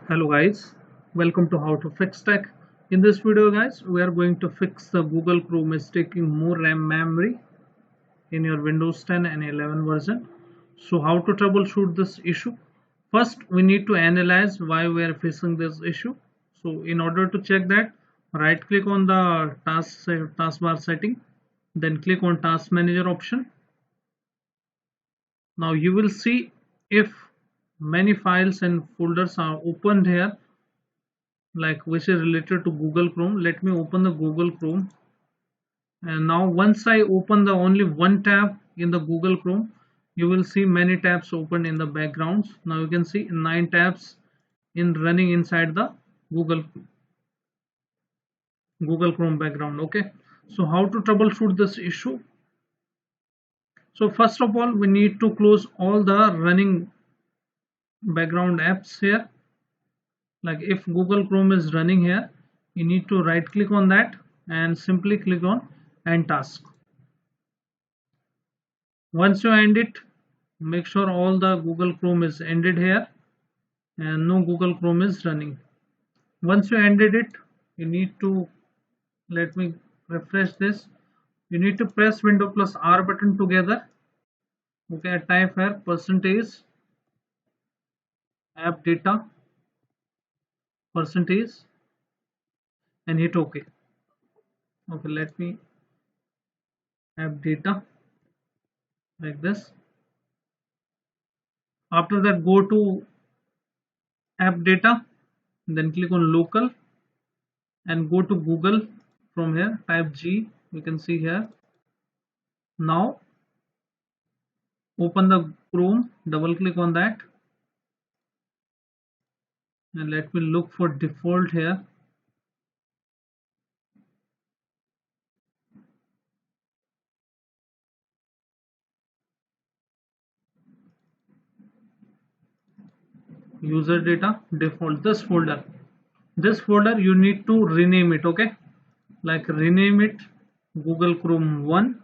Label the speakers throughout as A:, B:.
A: Hello guys, welcome to How to Fix Tech. In this video guys, we are going to fix the Google Chrome is taking more RAM memory in your Windows 10 and 11 version. So how to troubleshoot this issue? First, we need to analyze why we are facing this issue. So in order to check that, right click on the taskbar setting, then click on Task Manager option. Now you will see if many files and folders are opened here, like which is related to Google Chrome. Let me open the Google Chrome, and now once I open the only one tab in the Google Chrome, you will see many tabs open in the backgrounds. Now you can see 9 tabs in running inside the Google Chrome background. Okay, so how to troubleshoot this issue? So first of all, we need to close all the running background apps here. Like if Google Chrome is running here, you need to right click on that and simply click on End Task. Once you end it, make sure all the Google Chrome is ended here and no Google Chrome is running. Once you ended it, you need to, let me refresh this, you need to press Window plus R button together. Okay, type here percentage app data percentage and hit OK. Okay, let me app data like this. After that, go to app data, then click on local and go to Google. From here type G, you can see here. Now open the Chrome, double click on that and let me look for default here. User data default, this folder you need to rename it. Okay, like rename it Google Chrome 1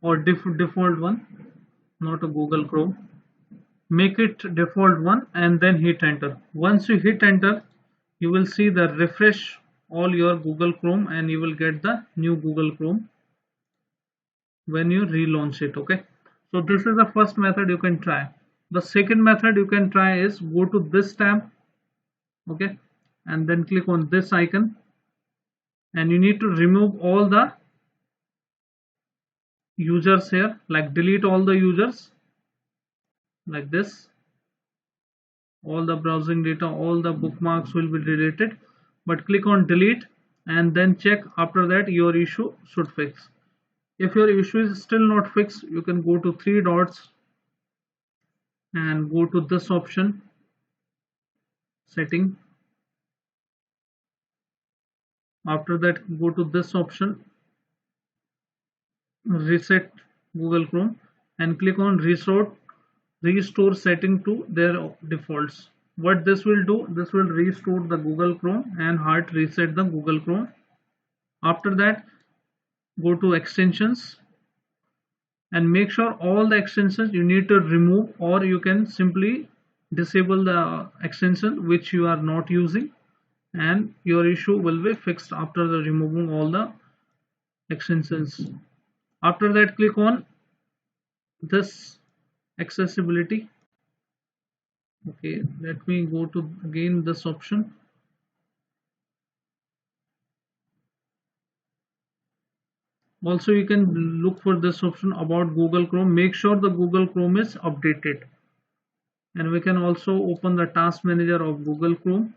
A: or default 1, not a Google Chrome. Make it default 1 and then hit enter. Once you hit enter, you will see the refresh all your Google Chrome and you will get the new Google Chrome when you relaunch it. Okay, so this is the first method you can try. The second method you can try is go to this tab. Okay, and then click on this icon and you need to remove all the users here, like delete all the users like this. All the browsing data, all the bookmarks will be deleted, but click on delete and then check. After that your issue should fix. If your issue is still not fixed, you can go to three dots and go to this option, setting. After that, go to this option, reset Google Chrome, and click on restore setting to their defaults. What this will do, this will restore the Google Chrome and hard reset the Google Chrome. After that, go to extensions and make sure all the extensions you need to remove, or you can simply disable the extension which you are not using, and your issue will be fixed after the removing all the extensions. After that, click on this accessibility. Okay, let me go to again this option. Also, you can look for this option about Google Chrome. Make sure the Google Chrome is updated. And we can also open the task manager of Google Chrome.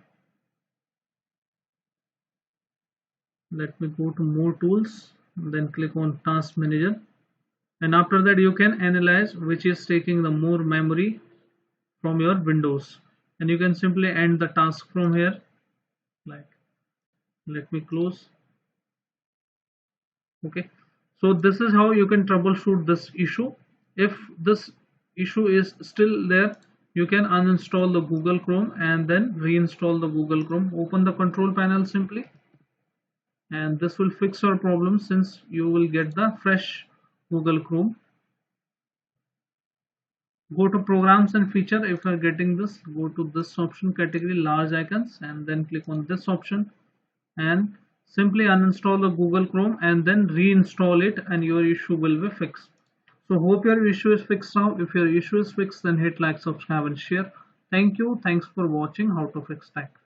A: Let me go to more tools, then click on task manager. And after that, you can analyze which is taking the more memory from your Windows. And you can simply end the task from here. Like, let me close. Okay, so this is how you can troubleshoot this issue. If this issue is still there, you can uninstall the Google Chrome and then reinstall the Google Chrome. Open the control panel simply, and this will fix your problem since you will get the fresh Google Chrome. Go to programs and feature. If you are getting this, go to this option category, large icons, and then click on this option and simply uninstall the Google Chrome and then reinstall it, and your issue will be fixed. So hope your issue is fixed now. If your issue is fixed, then hit like, subscribe and share. Thank you. Thanks for watching how to fix tech.